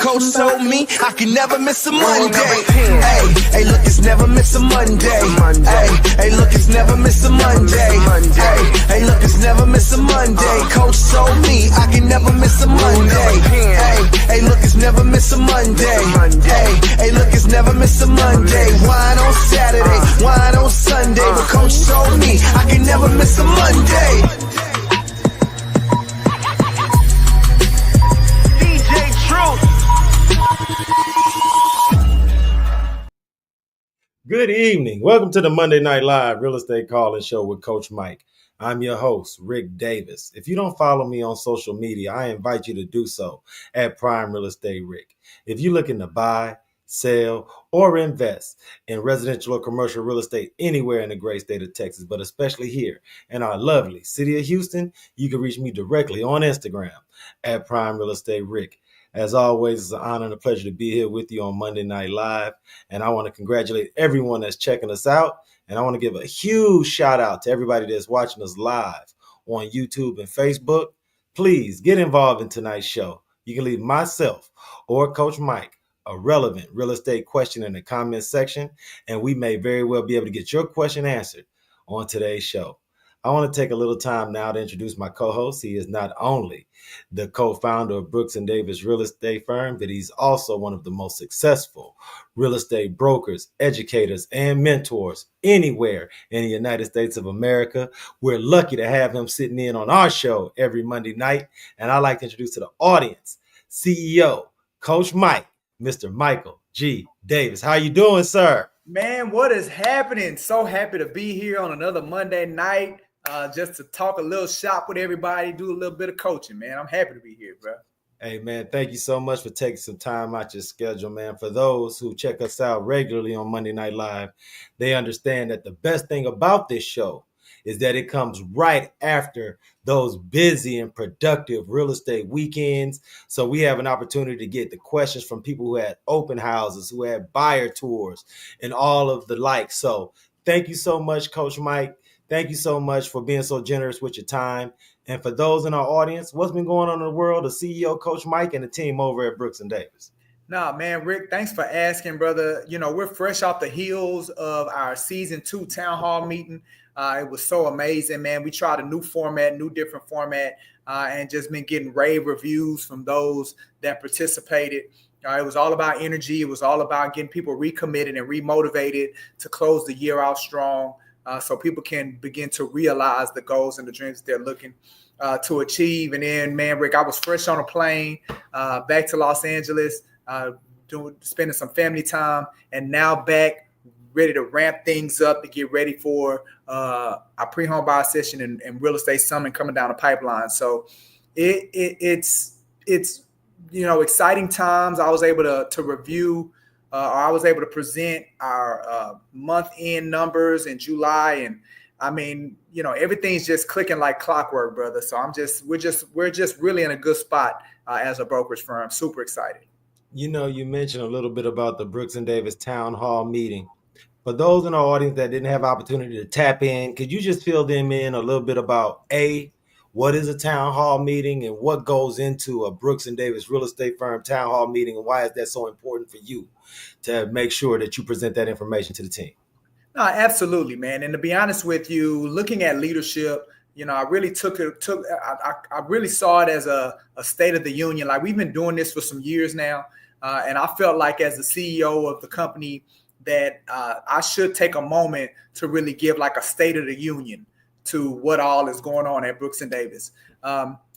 coach told me I can never miss a Monday. Hey, look, it's never miss a Monday. Hey, look, it's never miss a Monday. Hey, look, it's never miss a Monday. Coach told me I can never miss a Monday. Hey, look, it's never miss a Monday. Hey, look, it's never miss a Monday. Wine on Saturday, wine on Sunday. But coach told me I can never miss a Monday. Good evening. Welcome to the Monday Night Live Real Estate Call-In Show with Coach Mike. I'm your host, Rick Davis. If you don't follow me on social media, I invite you to do so at Prime Real Estate Rick. If you're looking to buy, sell, or invest in residential or commercial real estate anywhere in the great state of Texas, but especially here in our lovely city of Houston, you can reach me directly on Instagram at Prime Real Estate Rick. As always, it's an honor and a pleasure to be here with you on Monday Night Live. And I want to congratulate everyone that's checking us out. And I want to give a huge shout out to everybody that's watching us live on YouTube and Facebook. Please get involved in tonight's show. You can leave myself or Coach Mike a relevant real estate question in the comments section, and we may very well be able to get your question answered on today's show. I want to take a little time now to introduce my co-host. He is not only the co-founder of Brooks & Davis Real Estate Firm, but he's also one of the most successful real estate brokers, educators, and mentors anywhere in the United States of America. We're lucky to have him sitting in on our show every Monday night. And I'd like to introduce to the audience, CEO, Coach Mike, Mr. Michael G. Davis. How you doing, sir? Man, what is happening? So happy to be here on another Monday night. Just to talk a little shop with everybody, do a little bit of coaching, man. I'm happy to be here, bro. Hey, man, thank you so much for taking some time out your schedule, man. For those who check us out regularly on Monday Night Live, they understand that the best thing about this show is that it comes right after those busy and productive real estate weekends. So we have an opportunity to get the questions from people who had open houses, who had buyer tours, and all of the like. So thank you so much, Coach Mike. Thank you so much for being so generous with your time. And for those in our audience, what's been going on in the world of CEO Coach Mike and the team over at Brooks & Davis? Nah, man, Rick, thanks for asking, brother. You know, we're fresh off the heels of our season 2 town hall meeting. It was so amazing, man. We tried a new format, different format, and just been getting rave reviews from those that participated. It was all about energy. It was all about getting people recommitted and remotivated to close the year out strong. So people can begin to realize the goals and the dreams that they're looking to achieve. And then, man, Rick, I was fresh on a plane back to Los Angeles, spending some family time, and now back ready to ramp things up to get ready for our pre-home buyer session and real estate summit coming down the pipeline. So it's you know, exciting times. I was able to review. I was able to present our month-end numbers in July, and I mean, you know, everything's just clicking like clockwork, brother. So we're just really in a good spot as a brokerage firm. Super excited. You know, you mentioned a little bit about the Brooks & Davis Town Hall meeting. For those in our audience that didn't have opportunity to tap in, could you just fill them in a little bit about what is a town hall meeting and what goes into a Brooks & Davis real estate firm town hall meeting, and why is that so important for you to make sure that you present that information to the team? No, absolutely, man. And to be honest with you, looking at leadership, you know, I really I really saw it as a state of the union. Like, we've been doing this for some years now. And I felt like as the CEO of the company that I should take a moment to really give like a state of the union to what all is going on at Brooks & Davis.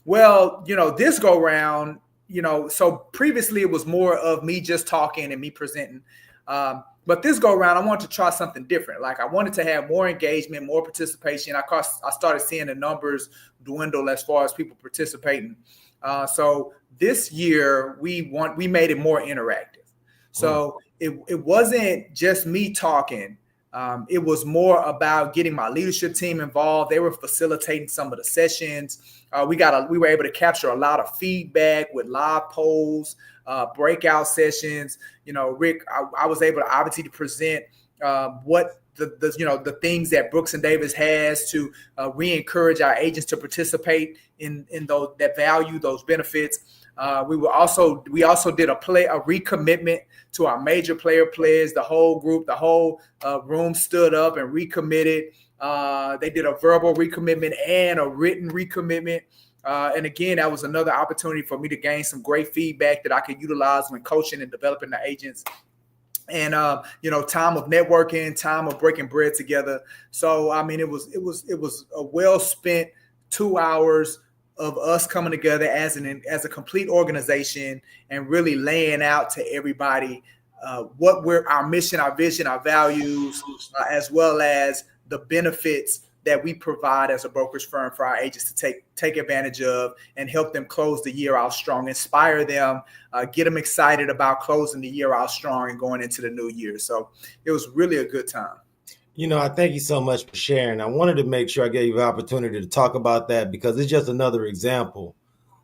Well, you know, this go round, you know, so previously it was more of me just talking and me presenting. But this go around, I wanted to try something different. Like, I wanted to have more engagement, more participation. I started seeing the numbers dwindle as far as people participating. So this year we made it more interactive. So it wasn't just me talking. It was more about getting my leadership team involved. They were facilitating some of the sessions. We were able to capture a lot of feedback with live polls, breakout sessions. You know, Rick, I was able to obviously to present what the things that Brooks & Davis has to re-encourage our agents to participate in those that value those benefits. We also did a recommitment to our major players. The whole group, the whole room stood up and recommitted. They did a verbal recommitment and a written recommitment. And again, that was another opportunity for me to gain some great feedback that I could utilize when coaching and developing the agents. And time of networking, time of breaking bread together. So I mean, it was a well spent 2 hours of us coming together as a complete organization and really laying out to everybody what our mission, our vision, our values, as well as the benefits that we provide as a brokerage firm for our agents to take advantage of and help them close the year out strong, inspire them, get them excited about closing the year out strong and going into the new year. So it was really a good time. I thank you so much for sharing. I wanted to make sure I gave you an opportunity to talk about that because it's just another example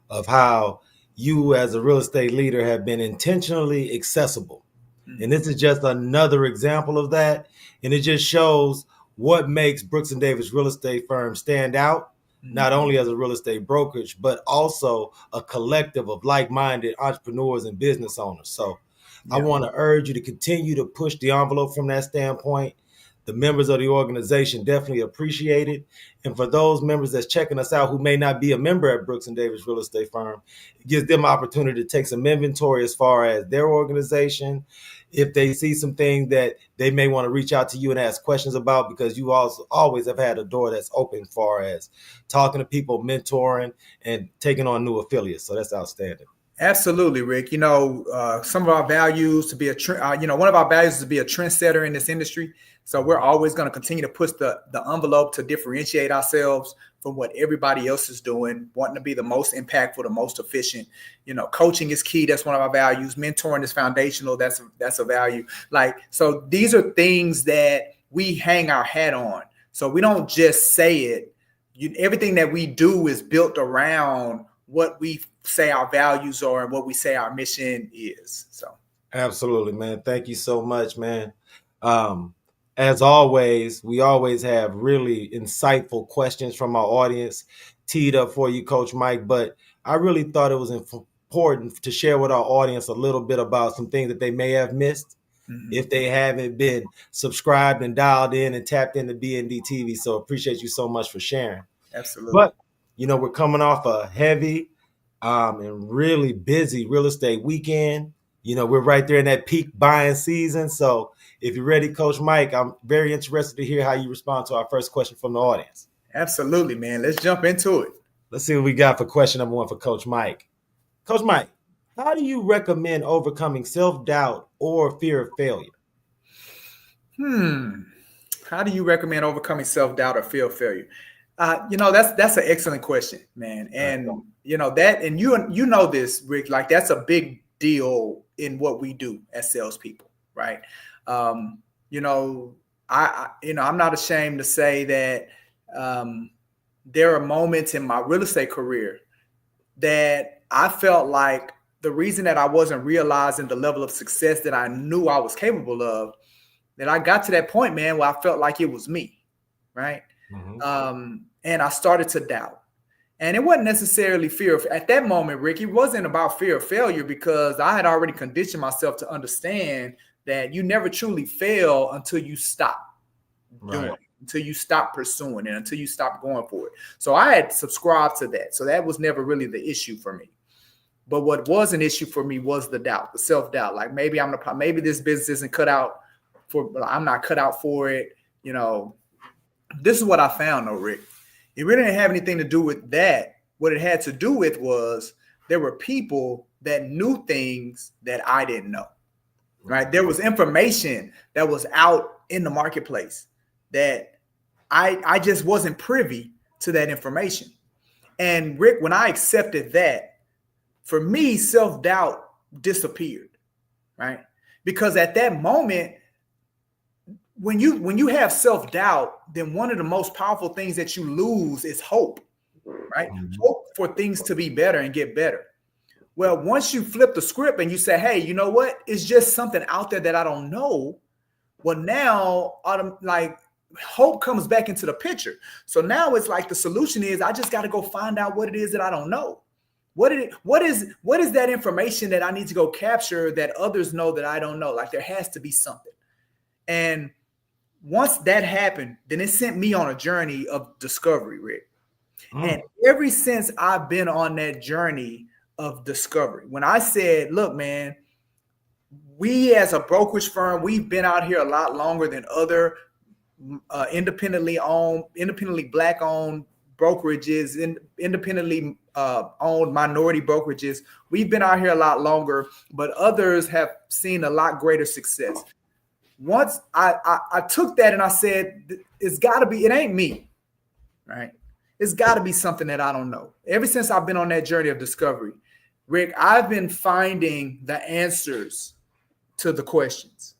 of how you as a real estate leader have been intentionally accessible. Mm-hmm. And this is just another example of that. And it just shows what makes Brooks & Davis Real Estate Firm stand out, not only as a real estate brokerage, but also a collective of like-minded entrepreneurs and business owners. So I want to urge you to continue to push the envelope from that standpoint. The members of the organization definitely appreciate it. And for those members that's checking us out who may not be a member at Brooks & Davis Real Estate Firm, it gives them opportunity to take some inventory as far as their organization. If they see some things that they may want to reach out to you and ask questions about, because you also always have had a door that's open as far as talking to people, mentoring, and taking on new affiliates. So that's outstanding. Absolutely, Rick. Some of our values to be one of our values is to be a trendsetter in this industry. So we're always going to continue to push the envelope to differentiate ourselves from what everybody else is doing, wanting to be the most impactful, the most efficient. Coaching is key. That's one of our values. Mentoring is foundational. That's a value. So these are things that we hang our hat on. So we don't just say it. Everything that we do is built around what we say our values are and what we say our mission is. So absolutely, man. Thank you so much, man. As always, we always have really insightful questions from our audience teed up for you, Coach Mike. But I really thought it was important to share with our audience a little bit about some things that they may have missed if they haven't been subscribed and dialed in and tapped into BND TV. So appreciate you so much for sharing. Absolutely. But, we're coming off a heavy and really busy real estate weekend. We're right there in that peak buying season. So if you're ready, Coach Mike, I'm very interested to hear how you respond to our first question from the audience. Absolutely, man. Let's jump into it. Let's see what we got for question number 1 for Coach Mike. Coach Mike, how do you recommend overcoming self-doubt or fear of failure? How do you recommend overcoming self-doubt or fear of failure? That's an excellent question, man. And that, and you know this, Rick, that's a big deal in what we do as salespeople, right? I'm not ashamed to say that there are moments in my real estate career that I felt like the reason that I wasn't realizing the level of success that I knew I was capable of, that I got to that point, man, where I felt like it was me, right? And I started to doubt. And it wasn't necessarily at that moment, Rick, it wasn't about fear of failure, because I had already conditioned myself to understand that you never truly fail until you stop doing it, until you stop pursuing it, until you stop going for it. So I had subscribed to that. So that was never really the issue for me. But what was an issue for me was the doubt, the self-doubt. Like maybe maybe this business isn't cut out I'm not cut out for it. This is what I found though, Rick. It really didn't have anything to do with that. What it had to do with was there were people that knew things that I didn't know, right? There was information that was out in the marketplace that I just wasn't privy to that information. And Rick, when I accepted that, for me, self-doubt disappeared, right? Because at that moment, when you have self-doubt, then one of the most powerful things that you lose is hope, right? Hope for things to be better and get better. Well, once you flip the script and you say, hey, you know what? It's just something out there that I don't know. Well, now hope comes back into the picture. So now it's like the solution is I just got to go find out what it is that I don't know. What is that information that I need to go capture that others know that I don't know? Like there has to be something. And once that happened, then it sent me on a journey of discovery, Rick. And ever since I've been on that journey of discovery, when I said, look, man, we as a brokerage firm, we've been out here a lot longer than other independently black owned brokerages, independently owned minority brokerages. We've been out here a lot longer, but others have seen a lot greater success. Once I took that and I said, it's got to be, it ain't me, right? It's got to be something that I don't know. Ever since I've been on that journey of discovery, Rick, I've been finding the answers to the questions.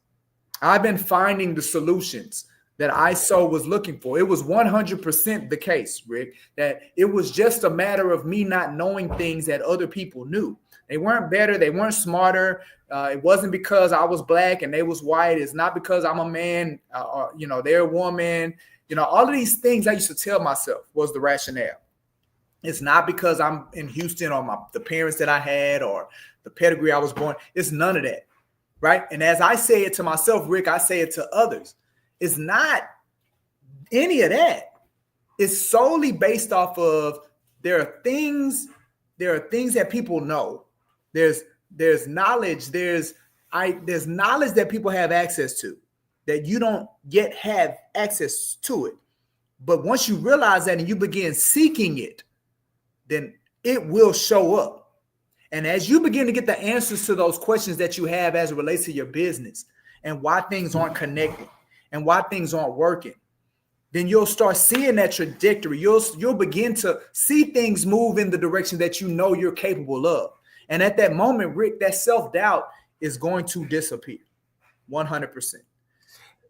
I've been finding the solutions that I so was looking for. It was 100% the case, Rick, that it was just a matter of me not knowing things that other people knew. They weren't better. They weren't smarter. It wasn't because I was black and they was white. It's not because I'm a man or, they're a woman. All of these things I used to tell myself was the rationale. It's not because I'm in Houston or the parents that I had or the pedigree I was born. It's none of that, right? And as I say it to myself, Rick, I say it to others. It's not any of that. It's solely based off of there are things that people know. There's knowledge. There's knowledge that people have access to that you don't yet have access to it. But once you realize that and you begin seeking it, then it will show up. And as you begin to get the answers to those questions that you have as it relates to your business and why things aren't connected and why things aren't working, then you'll start seeing that trajectory. You'll begin to see things move in the direction that you know you're capable of. And at that moment, Rick, that self-doubt is going to disappear 100%.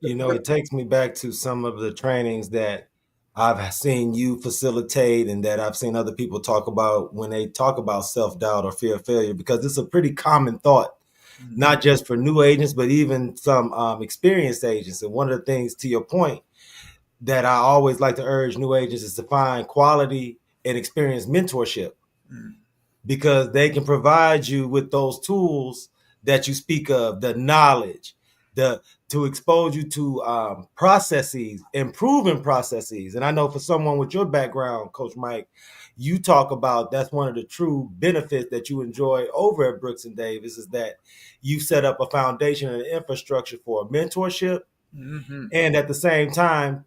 It takes me back to some of the trainings that I've seen you facilitate and that I've seen other people talk about when they talk about self-doubt or fear of failure, because it's a pretty common thought, not just for new agents, but even some experienced agents. And one of the things, to your point, that I always like to urge new agents is to find quality and experienced mentorship, because they can provide you with those tools that you speak of, the knowledge, to expose you to processes, improving processes. And I know for someone with your background, Coach Mike, you talk about that's one of the true benefits that you enjoy over at Brooks and Davis is that you set up a foundation and an infrastructure for mentorship, and at the same time,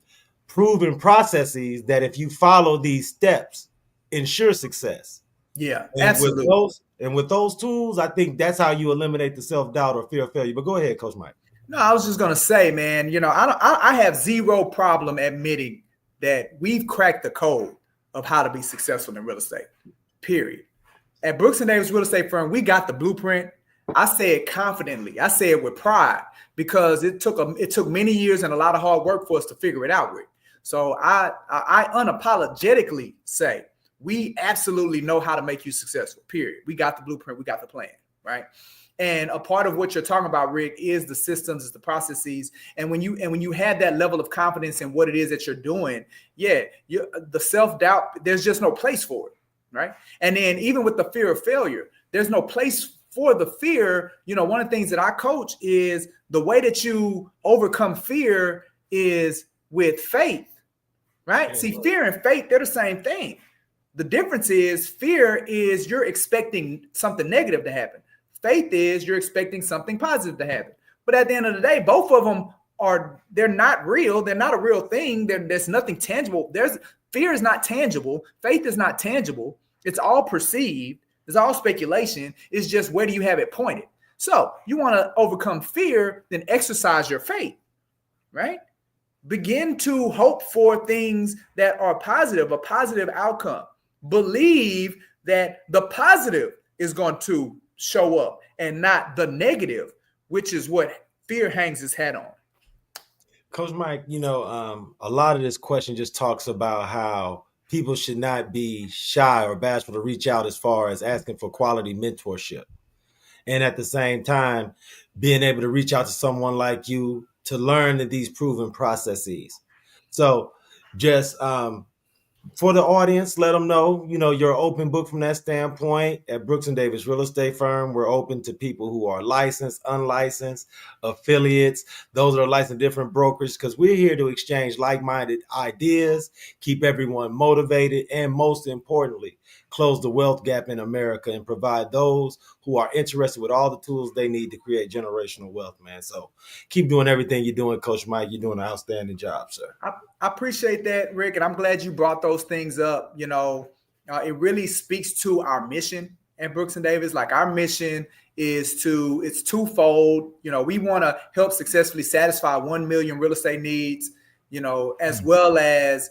proven processes that if you follow these steps, ensure success. Yeah, and absolutely. With those tools, I think that's how you eliminate the self-doubt or fear of failure. But go ahead, Coach Mike. No, I was just going to say, man, I have zero problem admitting that we've cracked the code of how to be successful in real estate, period. At Brooks and Davis Real Estate Firm, we got the blueprint. I say it confidently. I say it with pride because it took many years and a lot of hard work for us to figure it out, Rick. So I unapologetically say we absolutely know how to make you successful, period. We got the blueprint. We got the plan, right? And a part of what you're talking about, Rick, is the systems, is the processes. And when you have that level of confidence in what it is that you're doing, the self-doubt, there's just no place for it, right? And then even with the fear of failure, there's no place for the fear. One of the things that I coach is the way that you overcome fear is with faith, right? Yeah. See, fear and faith, they're the same thing. The difference is fear is you're expecting something negative to happen. Faith is you're expecting something positive to happen. But at the end of the day, both of them they're not real. They're not a real thing. There's nothing tangible. Fear is not tangible. Faith is not tangible. It's all perceived. It's all speculation. It's just where do you have it pointed? So you want to overcome fear, then exercise your faith, right? Begin to hope for things that are positive, a positive outcome. Believe that the positive is going to show up and not the negative, which is what fear hangs its hat on. Coach Mike, a lot of this question just talks about how people should not be shy or bashful to reach out as far as asking for quality mentorship. And at the same time, being able to reach out to someone like you to learn these proven processes. So just For the audience, let them know, you're an open book from that standpoint. At Brooks and Davis Real Estate Firm, we're open to people who are licensed, unlicensed, affiliates, those that are licensed different brokers, because we're here to exchange like-minded ideas, keep everyone motivated, and most importantly, close the wealth gap in America and provide those who are interested with all the tools they need to create generational wealth, man. So keep doing everything you're doing, Coach Mike. You're doing an outstanding job, sir. I appreciate that, Rick, and I'm glad you brought those things up. It really speaks to our mission at Brooks and Davis. Like, our mission it's twofold. We want to help successfully satisfy 1 million real estate needs, as well as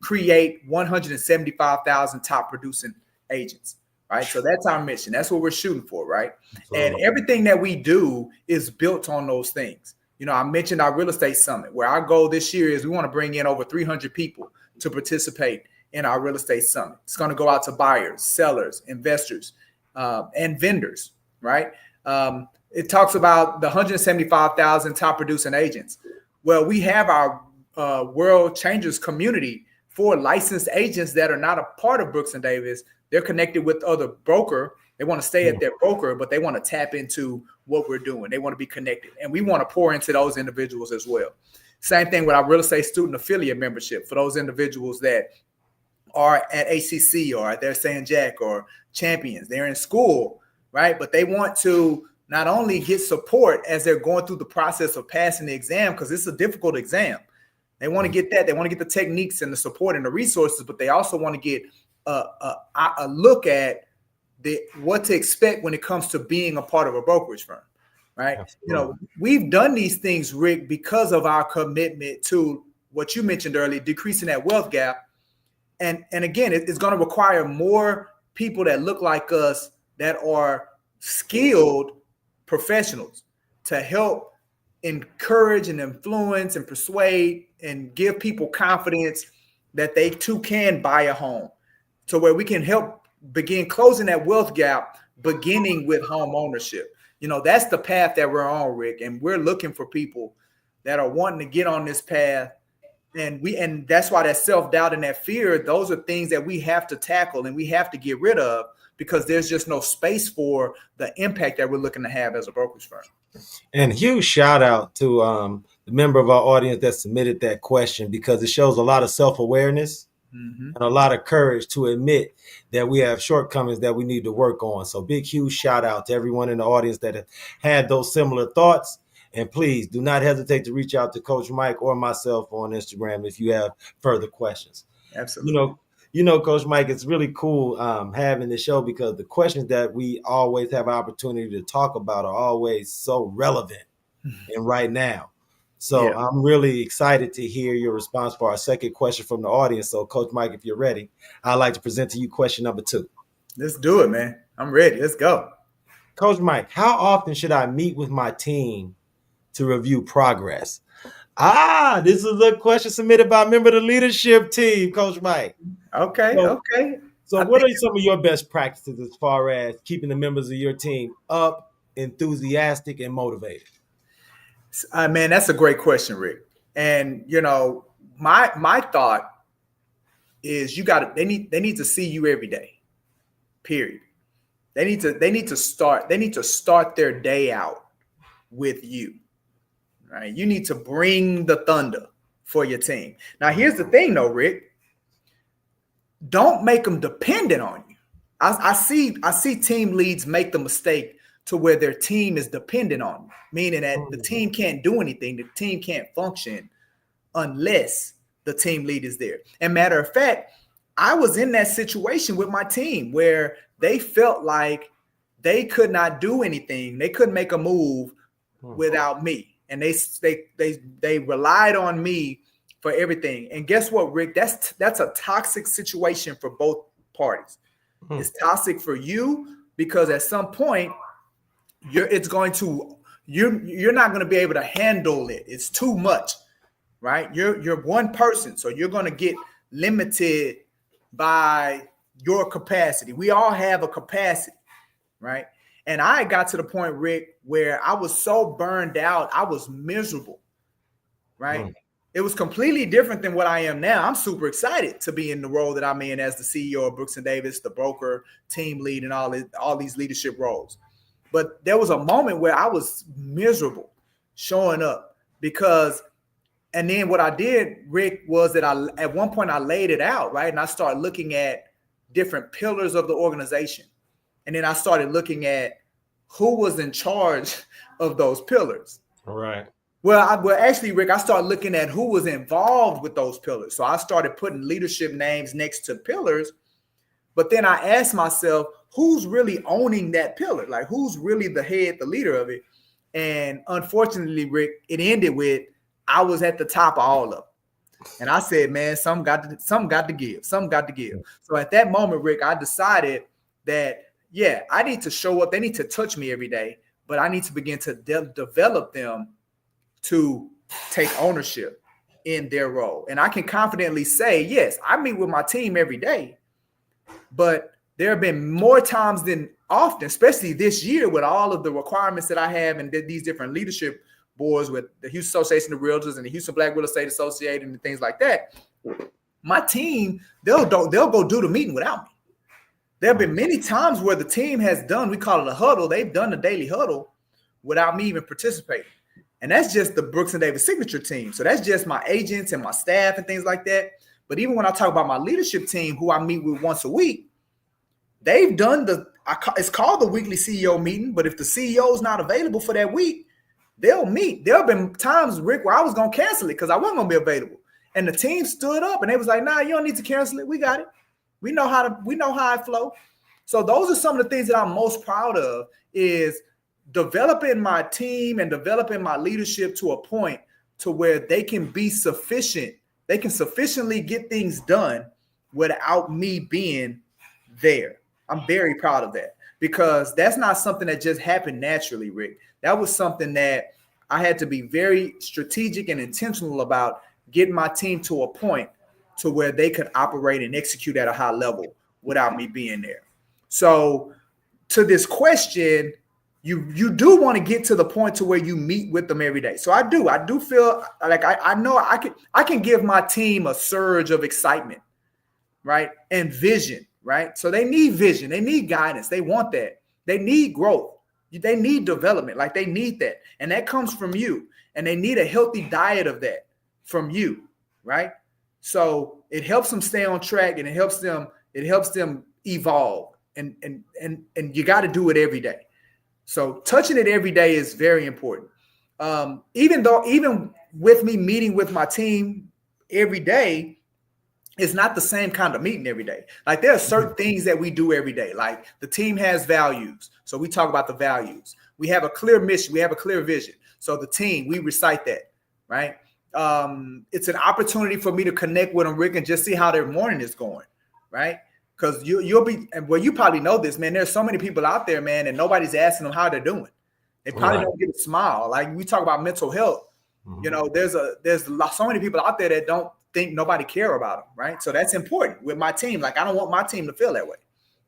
create 175,000 top producing agents. Right. So that's our mission. That's what we're shooting for. Right. Absolutely. And everything that we do is built on those things. I mentioned our real estate summit, where our goal this year is we want to bring in over 300 people to participate in our real estate summit. It's going to go out to buyers, sellers, investors, and vendors, right? It talks about the 175,000 top producing agents. Well, we have our World Changers community for licensed agents that are not a part of Brooks and Davis. They're connected with other broker. They want to stay at their broker, but they want to tap into what we're doing. They want to be connected. And we want to pour into those individuals as well. Same thing with our real estate student affiliate membership for those individuals that are at ACC or at their St. Jack or Champions. They're in school, right? But they want to not only get support as they're going through the process of passing the exam, because it's a difficult exam. They want to get that. They want to get the techniques and the support and the resources, but they also want to get a look at what to expect when it comes to being a part of a brokerage firm, right? Absolutely. We've done these things, Rick, because of our commitment to what you mentioned earlier, decreasing that wealth gap. And again, it's going to require more people that look like us, that are skilled professionals, to help encourage and influence and persuade and give people confidence that they too can buy a home, to where we can help begin closing that wealth gap, beginning with home ownership. That's the path that we're on, Rick. And we're looking for people that are wanting to get on this path. And that's why that self-doubt and that fear, those are things that we have to tackle and we have to get rid of, because there's just no space for the impact that we're looking to have as a brokerage firm. And huge shout out to the member of our audience that submitted that question, because it shows a lot of self-awareness and a lot of courage to admit that we have shortcomings that we need to work on. So huge shout out to everyone in the audience that have had those similar thoughts. And please do not hesitate to reach out to Coach Mike or myself on Instagram if you have further questions. Absolutely. Coach Mike, it's really cool having this show, because the questions that we always have opportunity to talk about are always so relevant and right now. So yeah. I'm really excited to hear your response for our second question from the audience. So Coach Mike, if you're ready, I'd like to present to you question number 2. Let's do it, man. I'm ready. Let's go. Coach Mike, how often should I meet with my team to review progress? This is a question submitted by a member of the leadership team, Coach Mike. Okay. So what are some of your best practices as far as keeping the members of your team up, enthusiastic, and motivated? Man, that's a great question, Rick. And my thought is they need to see you every day. Period. They need to start their day out with you. Right? You need to bring the thunder for your team. Now, here's the thing, though, Rick. Don't make them dependent on you. I see team leads make the mistake to where their team is dependent on you, meaning that the team can't do anything. The team can't function unless the team lead is there. And matter of fact, I was in that situation with my team where they felt like they could not do anything. They couldn't make a move without me. And they relied on me for everything. And guess what, Rick? That's a toxic situation for both parties. It's toxic for you because at some point you're not going to be able to handle it. It's too much, right? You're one person, so you're going to get limited by your capacity. We all have a capacity, right? And I got to the point, Rick, where I was so burned out, I was miserable, right? It was completely different than what I am now. I'm super excited to be in the role that I'm in as the CEO of Brooks and Davis, the broker, team lead, and all these leadership roles. But there was a moment where I was miserable showing up because, and then what I did, Rick, was that at one point I laid it out, right? And I started looking at different pillars of the organization. And then I started looking at who was in charge of those pillars. All right. Well, actually, Rick, I started looking at who was involved with those pillars. So I started putting leadership names next to pillars. But then I asked myself, who's really owning that pillar? Like, who's really the head, the leader of it? And unfortunately, Rick, it ended with, I was at the top of all of them. And I said, man, some got to give. So at that moment, Rick, I decided that, yeah, I need to show up. They need to touch me every day, but I need to begin to develop them to take ownership in their role. And I can confidently say, yes, I meet with my team every day, but there have been more times than often, especially this year with all of the requirements that I have and these different leadership boards with the Houston Association of Realtors and the Houston Black Real Estate Association and things like that. My team, they'll go do the meeting without me. There have been many times where the team has done, we call it a huddle. They've done the daily huddle without me even participating. And that's just the Brooks and Davis signature team. So that's just my agents and my staff and things like that. But even when I talk about my leadership team, who I meet with once a week, they've done it's called the weekly CEO meeting. But if the CEO is not available for that week, they'll meet. There have been times, Rick, where I was going to cancel it because I wasn't going to be available. And the team stood up and they was like, nah, you don't need to cancel it. We got it. We know how it flow. So those are some of the things that I'm most proud of, is developing my team and developing my leadership to a point to where they can be sufficient. They can sufficiently get things done without me being there. I'm very proud of that, because that's not something that just happened naturally, Rick. That was something that I had to be very strategic and intentional about, getting my team to a point to where they could operate and execute at a high level without me being there. So to this question, you do want to get to the point to where you meet with them every day. So I do feel like I know I can give my team a surge of excitement, right? And vision, right? So they need vision, they need guidance, they want that. They need growth, they need development, like they need that. And that comes from you. And they need a healthy diet of that from you, right? So it helps them stay on track, and it helps them evolve. And you got to do it every day. So touching it every day is very important. Even with me meeting with my team every day, it's not the same kind of meeting every day. Like, there are certain things that we do every day. Like, the team has values. So we talk about the values. We have a clear mission. We have a clear vision. So the team, we recite that, right? It's an opportunity for me to connect with them, Rick, and just see how their morning is going, right? Because you'll be, well, you probably know this, man. There's so many people out there, man, and nobody's asking them how they're doing. They probably don't get a smile. Like, we talk about mental health. Mm-hmm. You know, there's so many people out there that don't think nobody care about them, right? So that's important with my team. Like, I don't want my team to feel that way,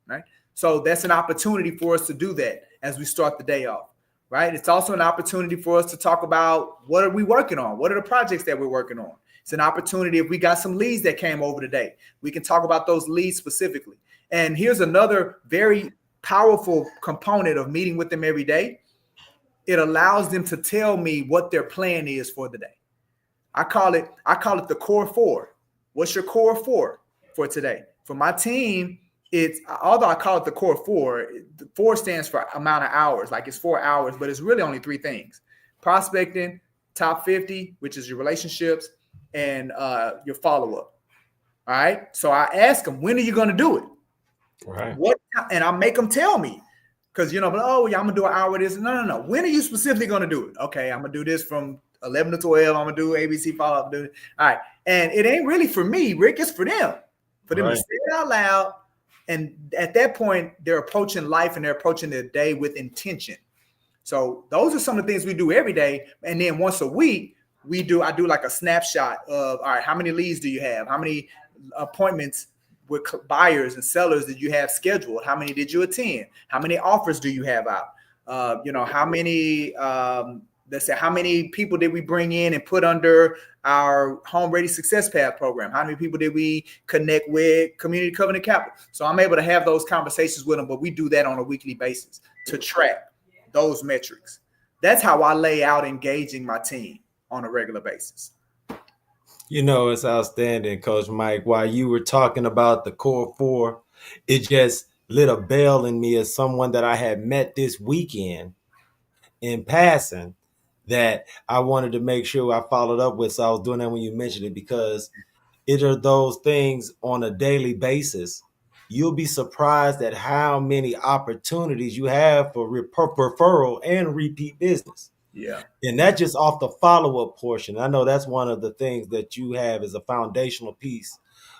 right? So that's an opportunity for us to do that as we start the day off, right? It's also an opportunity for us to talk about, what are we working on? What are the projects that we're working on? It's an opportunity, if we got some leads that came over today, we can talk about those leads specifically. And here's another very powerful component of meeting with them every day. It allows them to tell me what their plan is for the day. I call it the core four. What's your core four for today? For my team, although I call it the core four, the 4 stands for amount of hours. Like, it's 4 hours, but it's really only 3 things: prospecting, top 50, which is your relationships, and your follow-up. All right. So I ask them, when are you going to do it? Right. And I make them tell me, because, yeah, I'm going to do an hour of this. No. When are you specifically going to do it? Okay, I'm going to do this from 11 to 12. I'm going to do ABC follow-up. All right. And it ain't really for me, Rick. It's for them. For them to say it out loud. And at that point, they're approaching life and they're approaching their day with intention. So those are some of the things we do every day. And then once a week, I do like a snapshot of, all right, how many leads do you have? How many appointments with buyers and sellers did you have scheduled? How many did you attend? How many offers do you have out? How many Let's say, how many people did we bring in and put under our Home Ready Success Path program? How many people did we connect with Community Covenant Capital? So I'm able to have those conversations with them, but we do that on a weekly basis to track those metrics. That's how I lay out engaging my team on a regular basis. You know, it's outstanding, Coach Mike. While you were talking about the core four, it just lit a bell in me as someone that I had met this weekend in passing that I wanted to make sure I followed up with. So I was doing that when you mentioned it, because it are those things on a daily basis. You'll be surprised at how many opportunities you have for referral and repeat business. Yeah. And that just off the follow-up portion. I know that's one of the things that you have as a foundational piece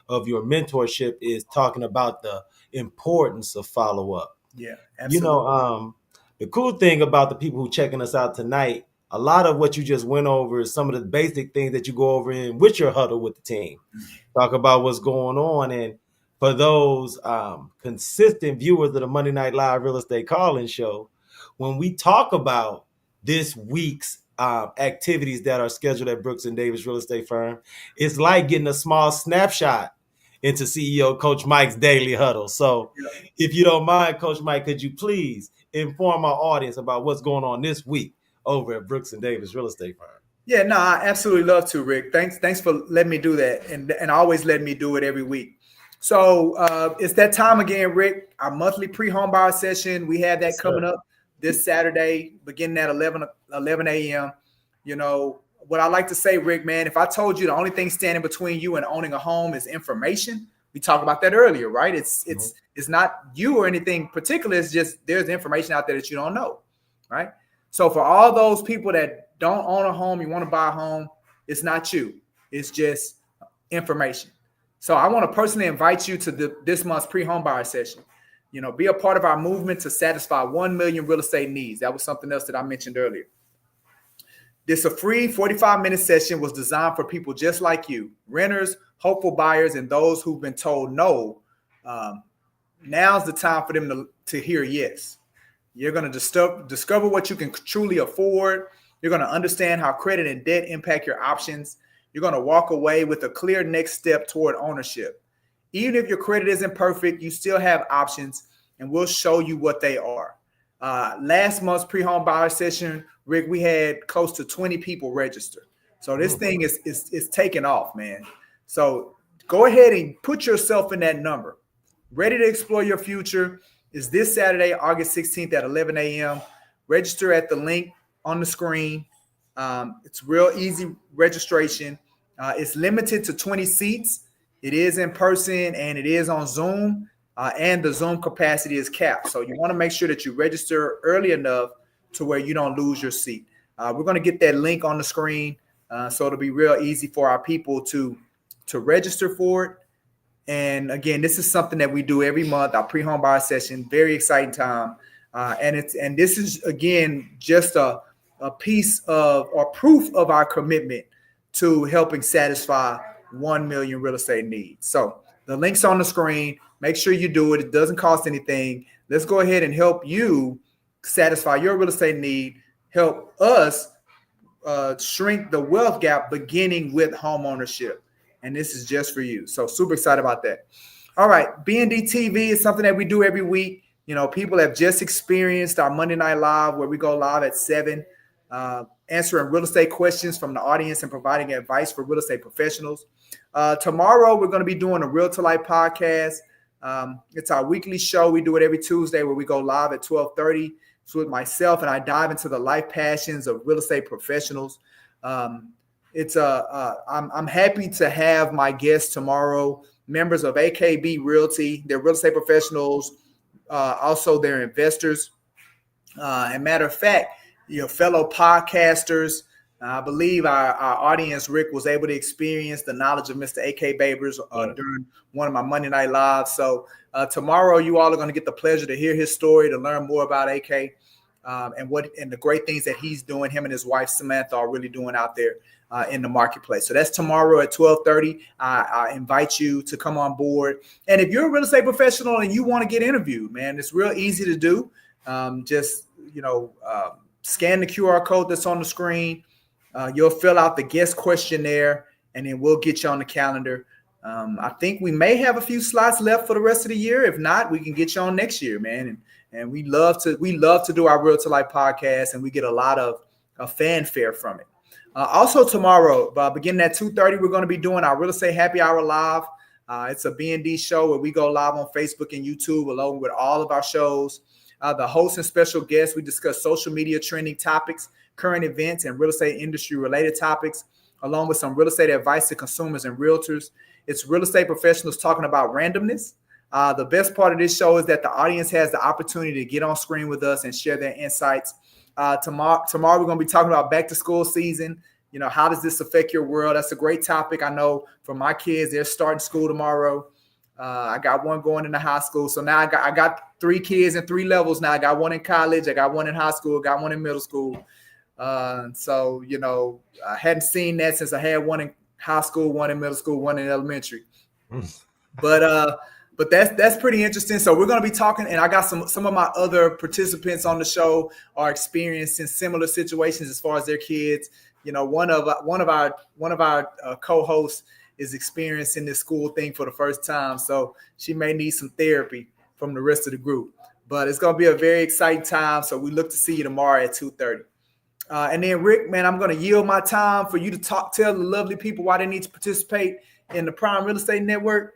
of your mentorship, is talking about the importance of follow-up. Yeah, absolutely. You know, the cool thing about the people who checking us out tonight, a lot of what you just went over is some of the basic things that you go over in with your huddle with the team. Talk about what's going on. And for those consistent viewers of the Monday Night Live Real Estate Call-In Show, when we talk about this week's activities that are scheduled at Brooks and Davis Real Estate Firm, it's like getting a small snapshot into CEO Coach Mike's daily huddle. So if you don't mind, Coach Mike, could you please inform our audience about what's going on this week over at Brooks and Davis Real Estate Firm? Yeah, no, I absolutely love to, Rick. Thanks for letting me do that, and always letting me do it every week. So it's that time again, Rick. Our monthly pre-home buyer session. We have that coming up this Saturday, beginning at 11 a.m. You know, what I like to say, Rick, man, if I told you the only thing standing between you and owning a home is information, we talked about that earlier, right? It's not you or anything particular. It's just there's information out there that you don't know, right? So for all those people that don't own a home, you want to buy a home, it's not you. It's just information. So I want to personally invite you to this month's pre-home buyer session. You know, be a part of our movement to satisfy 1 million real estate needs. That was something else that I mentioned earlier. This a free 45-minute session was designed for people just like you, renters, hopeful buyers, and those who've been told no. Now's the time for them to hear yes. You're going to discover what you can truly afford. You're going to understand how credit and debt impact your options. You're going to walk away with a clear next step toward ownership. Even if your credit isn't perfect, you still have options, and we'll show you what they are. Last month's pre-home buyer session, Rick, we had close to 20 people register. So this thing is taking off, man. So go ahead and put yourself in that number. Ready to explore your future is this Saturday, August 16th at 11 a.m. Register at the link on the screen. It's real easy registration. It's limited to 20 seats. It is in person and it is on Zoom, and the Zoom capacity is capped. So you want to make sure that you register early enough to where you don't lose your seat. We're going to get that link on the screen, so it'll be real easy for our people to register for it. And again, this is something that we do every month, our pre-home buyer session. Very exciting time. And this is, again, just a piece of or proof of our commitment to helping satisfy 1 million real estate needs. So the link's on the screen. Make sure you do it. It doesn't cost anything. Let's go ahead and help you satisfy your real estate need. Help us shrink the wealth gap, beginning with home ownership. And this is just for you. So super excited about that. All right. BND TV is something that we do every week. You know, people have just experienced our Monday Night Live, where we go live at 7, answering real estate questions from the audience and providing advice for real estate professionals. Tomorrow, we're going to be doing a Real to Life podcast. It's our weekly show. We do it every Tuesday, where we go live at 12:30. It's with myself, and I dive into the life passions of real estate professionals. I'm happy to have my guests tomorrow, members of AKB Realty. They're real estate professionals. Also, they're investors. And matter of fact, fellow podcasters. I believe our audience, Rick, was able to experience the knowledge of Mr. A.K. Babers during one of my Monday Night Lives. So tomorrow, you all are going to get the pleasure to hear his story, to learn more about A.K. And the great things that he's doing. Him and his wife Samantha are really doing out there in the marketplace. So that's tomorrow at 12:30. I invite you to come on board. And if you're a real estate professional and you want to get interviewed, man, it's real easy to do. scan the QR code that's on the screen. You'll fill out the guest questionnaire, and then we'll get you on the calendar. I think we may have a few slots left for the rest of the year. If not, we can get you on next year, man. And we love to do our Real to Life podcast, and we get a lot of fanfare from it. Also tomorrow, beginning at 2:30, we're going to be doing our Real Estate Happy Hour live. It's a B&D show where we go live on Facebook and YouTube along with all of our shows. The host and special guests, we discuss social media trending topics, current events, and real estate industry related topics, along with some real estate advice to consumers and realtors. It's real estate professionals talking about randomness. The best part of this show is that the audience has the opportunity to get on screen with us and share their insights. Tomorrow we're going to be talking about back to school season. You know, how does this affect your world? That's a great topic. I know for my kids, they're starting school tomorrow. I got one going into high school. So now I got 3 kids in 3 levels now. I got one in college. I got one in high school. Got one in middle school. So, you know, I hadn't seen that since I had one in high school, one in middle school, one in elementary. But that's pretty interesting. So we're going to be talking, and I got some of my other participants on the show are experiencing similar situations as far as their kids. You know, one of our co-hosts is experiencing this school thing for the first time, so she may need some therapy from the rest of the group. But it's going to be a very exciting time. So we look to see you tomorrow at 2:30. And then Rick, man, I'm going to yield my time for you to tell the lovely people why they need to participate in the Prime Real Estate Network.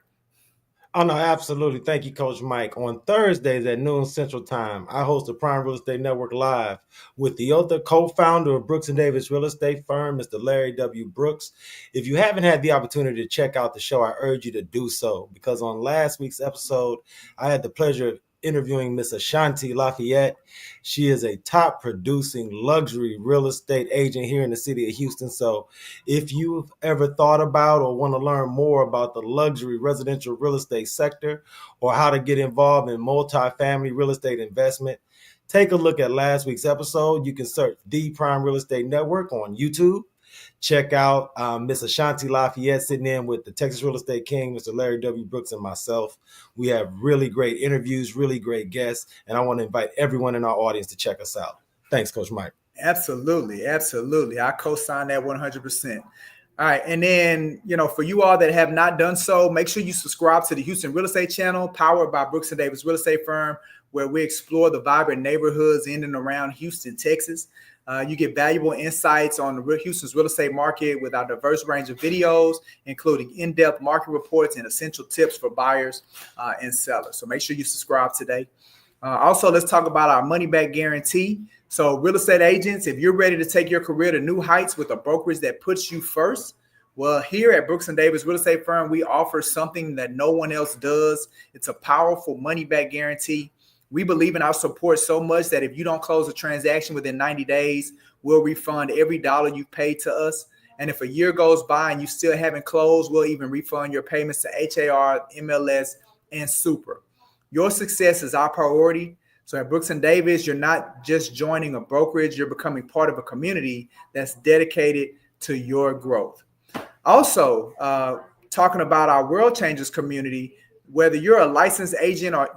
Oh, no, absolutely. Thank you, Coach Mike. On Thursdays at noon Central Time, I host the Prime Real Estate Network Live with the other co-founder of Brooks & Davis Real Estate Firm, Mr. Larry W. Brooks. If you haven't had the opportunity to check out the show, I urge you to do so, because on last week's episode, I had the pleasure of interviewing Miss Ashanti Lafayette. She is a top producing luxury real estate agent here in the city of Houston. So if you've ever thought about or want to learn more about the luxury residential real estate sector or how to get involved in multifamily real estate investment, take a look at last week's episode. You can search The Prime Real Estate Network on YouTube. Check out Miss Ashanti Lafayette sitting in with the Texas Real Estate King, Mr. Larry W. Brooks, and myself. We have really great interviews, really great guests, and I want to invite everyone in our audience to check us out. Thanks, Coach Mike. Absolutely. Absolutely. I co-sign that 100%. All right. And then, you know, for you all that have not done so, make sure you subscribe to the Houston Real Estate Channel, powered by Brooks & Davis Real Estate Firm, where we explore the vibrant neighborhoods in and around Houston, Texas. You get valuable insights on Houston's real estate market with our diverse range of videos, including in-depth market reports and essential tips for buyers and sellers. So make sure you subscribe today. Also, let's talk about our money back guarantee. So real estate agents, if you're ready to take your career to new heights with a brokerage that puts you first, well, here at Brooks & Davis Real Estate Firm, we offer something that no one else does. It's a powerful money back guarantee. We believe in our support so much that if you don't close a transaction within 90 days, we'll refund every dollar you paid to us. And if a year goes by and you still haven't closed, we'll even refund your payments to HAR, MLS, and Super. Your success is our priority. So at Brooks & Davis, you're not just joining a brokerage, you're becoming part of a community that's dedicated to your growth. Also, talking about our World Changers community, whether you're a licensed agent or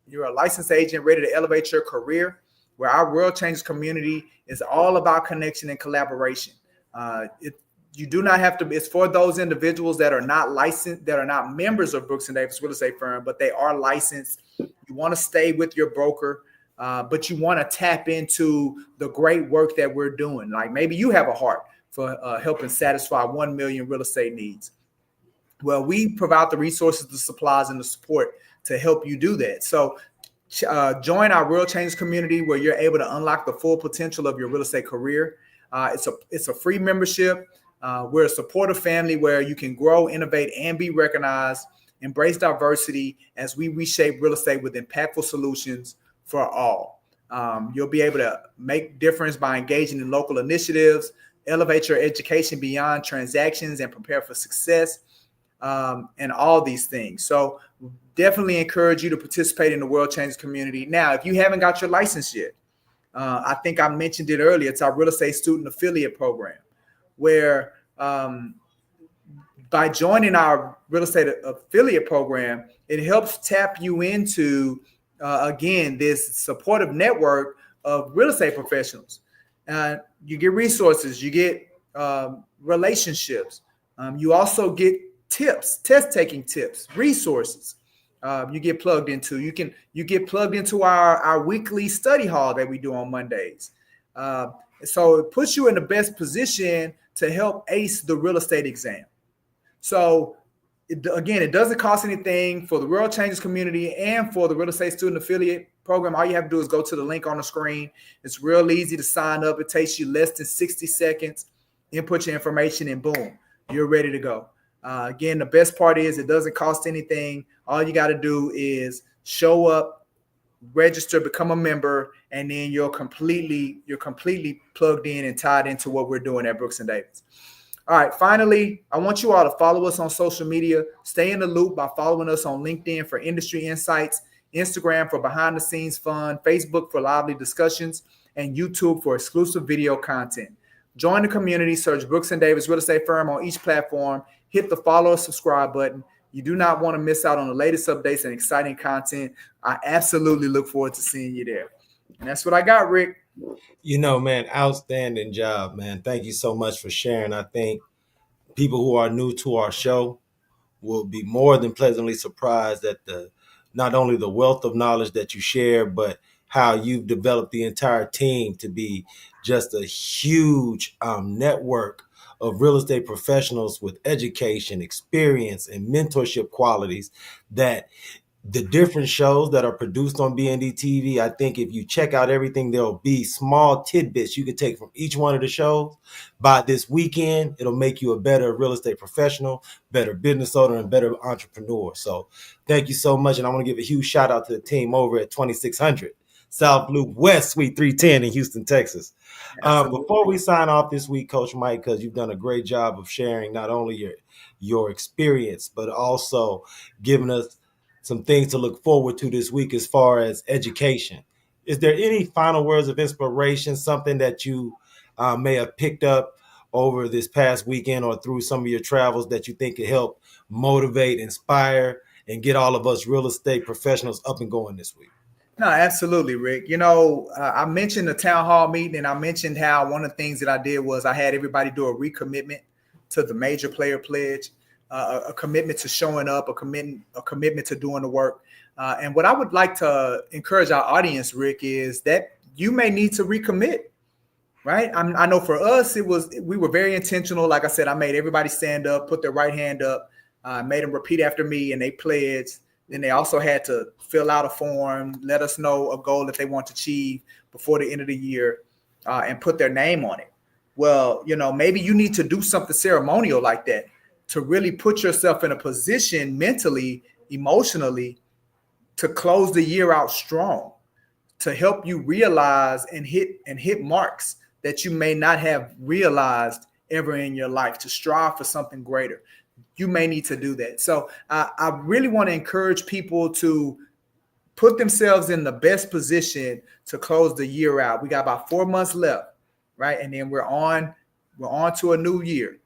you're a licensed agent ready to elevate your career, where our World Changers community is all about connection and collaboration. You do not have to, it's for those individuals that are not licensed, that are not members of Brooks & Davis Real Estate Firm, but they are licensed. You want to stay with your broker, but you want to tap into the great work that we're doing. Like maybe you have a heart for helping satisfy 1 million real estate needs. Well, we provide the resources, the supplies, and the support to help you do that. So join our World Changers community where you're able to unlock the full potential of your real estate career. It's a free membership. We're a supportive family where you can grow, innovate, and be recognized. Embrace diversity as we reshape real estate with impactful solutions for all. You'll be able to make difference by engaging in local initiatives, elevate your education beyond transactions, and prepare for success, and all these things. So definitely encourage you to participate in the World Changers community. Now, if you haven't got your license yet, I think I mentioned it earlier. It's our real estate student affiliate program, where by joining our real estate affiliate program, it helps tap you into, again, this supportive network of real estate professionals. You get resources, you get relationships. You also get tips, test taking tips, resources. You get plugged into. You get plugged into our weekly study hall that we do on Mondays. So it puts you in the best position to help ace the real estate exam. So again, it doesn't cost anything for the World Changers community and for the real estate student affiliate program. All you have to do is go to the link on the screen. It's real easy to sign up. It takes you less than 60 seconds. Input your information and boom, you're ready to go. Again, the best part is it doesn't cost anything. All you got to do is show up, register, become a member, and then you're completely plugged in and tied into what we're doing at Brooks and Davis. All right, finally, I want you all to follow us on social media. Stay in the loop by following us on LinkedIn for industry insights, Instagram for behind the scenes fun, Facebook for lively discussions, and YouTube for exclusive video content. Join the community, search Brooks and Davis Real Estate Firm on each platform. Hit the follow or subscribe button. You do not want to miss out on the latest updates and exciting content. I absolutely look forward to seeing you there. And that's what I got, Rick. Man, outstanding job, man. Thank you so much for sharing. I think people who are new to our show will be more than pleasantly surprised at not only the wealth of knowledge that you share, but how you've developed the entire team to be just a huge network of real estate professionals with education, experience, and mentorship qualities that the different shows that are produced on BND TV, I think if you check out everything, there'll be small tidbits you can take from each one of the shows. By this weekend, it'll make you a better real estate professional, better business owner, and better entrepreneur. So thank you so much. And I want to give a huge shout out to the team over at 2600 South Loop West, Suite 310 in Houston, Texas. Before we sign off this week, Coach Mike, because you've done a great job of sharing not only your experience, but also giving us some things to look forward to this week as far as education. Is there any final words of inspiration, something that you may have picked up over this past weekend or through some of your travels that you think could help motivate, inspire, and get all of us real estate professionals up and going this week? No, absolutely, Rick. I mentioned the town hall meeting, and I mentioned how one of the things that I did was I had everybody do a recommitment to the major player pledge. A commitment to showing up, a commitment to doing the work. And what I would like to encourage our audience, Rick, is that you may need to recommit, right? I know for us, we were very intentional. Like I said, I made everybody stand up, put their right hand up, made them repeat after me, and they pledged. Then they also had to fill out a form, let us know a goal that they want to achieve before the end of the year, and put their name on it. Well, maybe you need to do something ceremonial like that to really put yourself in a position mentally, emotionally, to close the year out strong, to help you realize and hit marks that you may not have realized ever in your life, to strive for something greater. You may need to do that. So I really want to encourage people to put themselves in the best position to close the year out. We got about 4 months left, right? And then we're on to a new year.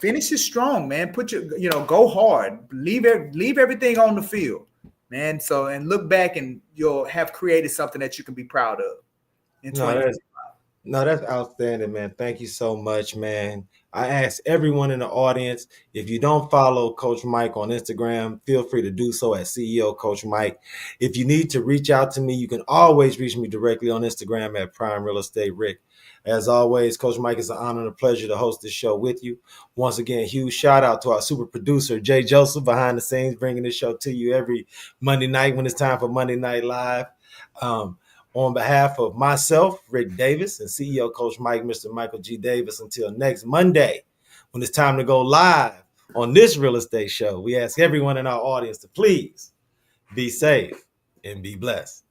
Finish it strong, man. Go hard. Leave everything on the field, man. So, and look back and you'll have created something that you can be proud of in 2025. No, that's outstanding, man. Thank you so much, man. I ask everyone in the audience, if you don't follow Coach Mike on Instagram, feel free to do so at CEO Coach Mike. If you need to reach out to me, you can always reach me directly on Instagram at Prime Real Estate Rick. As always, Coach Mike, it's an honor and a pleasure to host this show with you. Once again, huge shout out to our super producer, Jay Joseph, behind the scenes, bringing this show to you every Monday night when it's time for Monday Night Live. On behalf of myself, Rick Davis, and CEO Coach Mike, Mr. Michael G. Davis, until next Monday, when it's time to go live on this real estate show, we ask everyone in our audience to please be safe and be blessed.